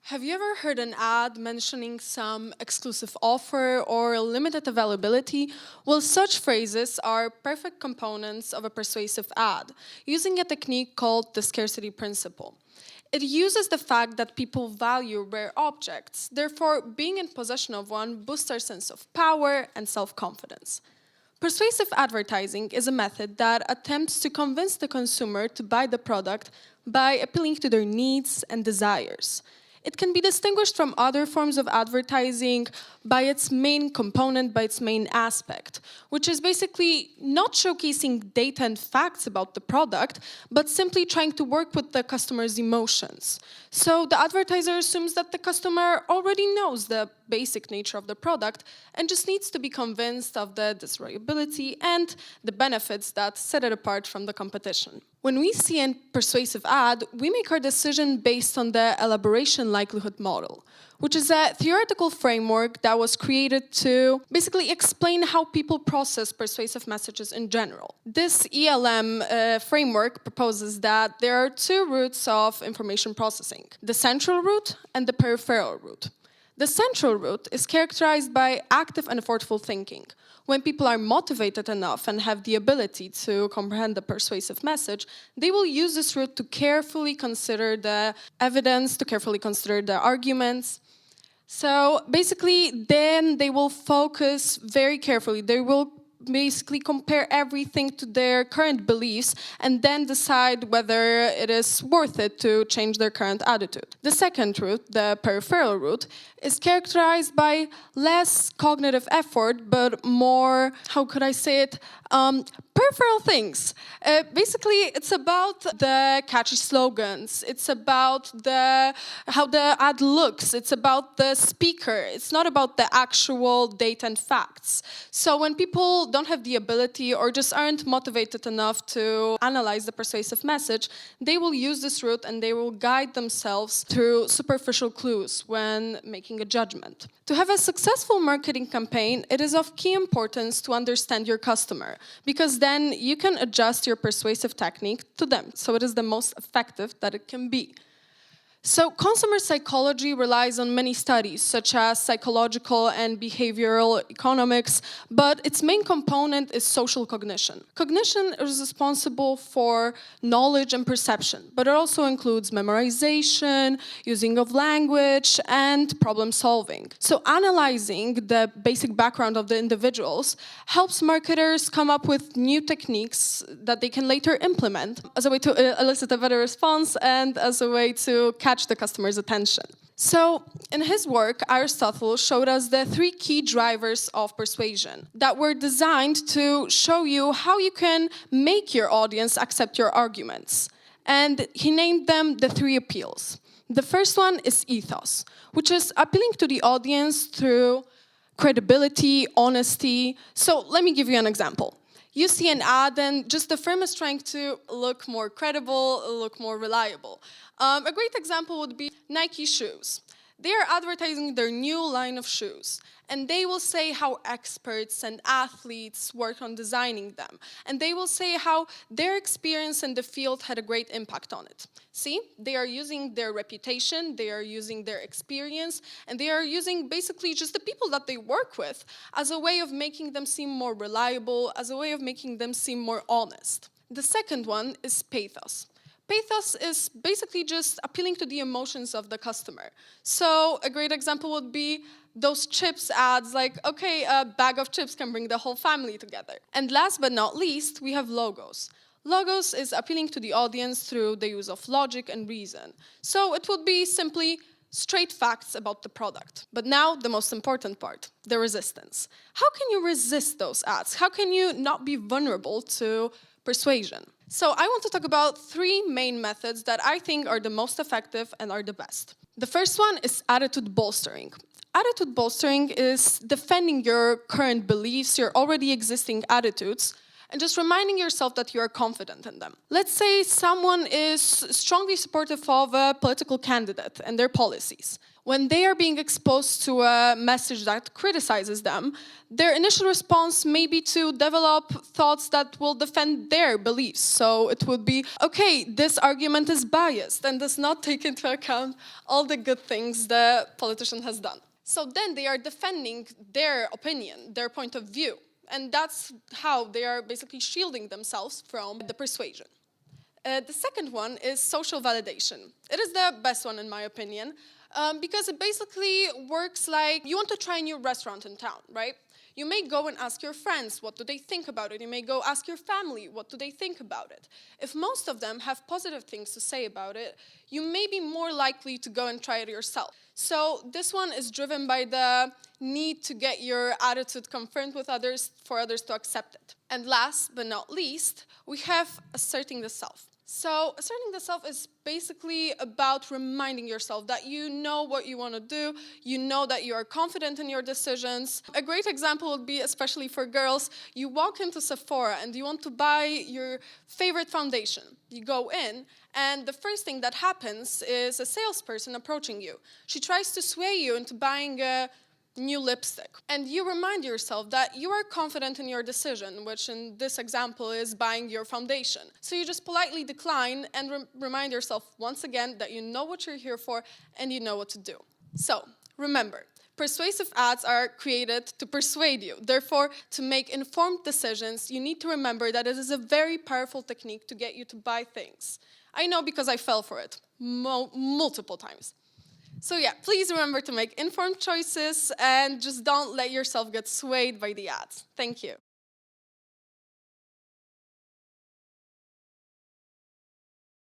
Have you ever heard an ad mentioning some exclusive offer or limited availability? Well, such phrases are perfect components of a persuasive ad, using a technique called the scarcity principle. It uses the fact that people value rare objects, therefore being in possession of one boosts our sense of power and self-confidence. Persuasive advertising is a method that attempts to convince the consumer to buy the product by appealing to their needs and desires. It can be distinguished from other forms of advertising by its main component, by its main aspect, which is basically not showcasing data and facts about the product, but simply trying to work with the customer's emotions. So the advertiser assumes that the customer already knows the basic nature of the product and just needs to be convinced of the desirability and the benefits that set it apart from the competition. When we see a persuasive ad, we make our decision based on the elaboration likelihood model, which is a theoretical framework that was created to basically explain how people process persuasive messages in general. This ELM framework proposes that there are two routes of information processing, the central route and the peripheral route. The central route is characterized by active and effortful thinking. When people are motivated enough and have the ability to comprehend the persuasive message, they will use this route to carefully consider the evidence, to carefully consider the arguments. So basically, then they will focus very carefully. They will basically compare everything to their current beliefs and then decide whether it is worth it to change their current attitude. The second route, the peripheral route, is characterized by less cognitive effort, but more, how could I say it, peripheral things. Basically, it's about the catchy slogans. It's about how the ad looks. It's about the speaker. It's not about the actual data and facts. So when people don't have the ability or just aren't motivated enough to analyze the persuasive message, they will use this route and they will guide themselves through superficial clues when making a judgment. To have a successful marketing campaign, it is of key importance to understand your customer, because then you can adjust your persuasive technique to them, so it is the most effective that it can be. So consumer psychology relies on many studies, such as psychological and behavioral economics, but its main component is social cognition. Cognition is responsible for knowledge and perception, but it also includes memorization, using of language, and problem solving. So analyzing the basic background of the individuals helps marketers come up with new techniques that they can later implement as a way to elicit a better response and as a way to catch the customer's attention. So, in his work, Aristotle showed us the three key drivers of persuasion that were designed to show you how you can make your audience accept your arguments. And he named them the three appeals. The first one is ethos, which is appealing to the audience through credibility, honesty. So, let me give you an example. You see an ad and just the firm is trying to look more credible, look more reliable. A great example would be Nike shoes. They are advertising their new line of shoes, and they will say how experts and athletes work on designing them, and they will say how their experience in the field had a great impact on it. See, they are using their reputation, they are using their experience, and they are using basically just the people that they work with as a way of making them seem more reliable, as a way of making them seem more honest. The second one is pathos. Pathos is basically just appealing to the emotions of the customer. So a great example would be those chips ads, like, okay, a bag of chips can bring the whole family together. And last but not least, we have logos. Logos is appealing to the audience through the use of logic and reason. So it would be simply straight facts about the product. But now, the most important part, the resistance. How can you resist those ads? How can you not be vulnerable to persuasion? So I want to talk about three main methods that I think are the most effective and are the best. The first one is attitude bolstering. Attitude bolstering is defending your current beliefs, your already existing attitudes, and just reminding yourself that you are confident in them. Let's say someone is strongly supportive of a political candidate and their policies. When they are being exposed to a message that criticizes them, their initial response may be to develop thoughts that will defend their beliefs. So it would be, okay, this argument is biased and does not take into account all the good things the politician has done. So then they are defending their opinion, their point of view. And that's how they are basically shielding themselves from the persuasion. The second one is social validation. It is the best one in my opinion, because it basically works like you want to try a new restaurant in town, right? You may go and ask your friends, what do they think about it? You may go ask your family, what do they think about it? If most of them have positive things to say about it, you may be more likely to go and try it yourself. So this one is driven by the need to get your attitude confirmed with others for others to accept it. And last but not least, we have asserting the self. So asserting the self is basically about reminding yourself that you know what you want to do, you know that you are confident in your decisions. A great example would be, especially for girls, you walk into Sephora and you want to buy your favorite foundation. You go in, and the first thing that happens is a salesperson approaching you. She tries to sway you into buying a new lipstick. And you remind yourself that you are confident in your decision, which in this example is buying your foundation. So you just politely decline and remind yourself once again that you know what you're here for and you know what to do. So remember, persuasive ads are created to persuade you. Therefore, to make informed decisions, you need to remember that it is a very powerful technique to get you to buy things. I know because I fell for it multiple times. So yeah, please remember to make informed choices and just don't let yourself get swayed by the ads. Thank you.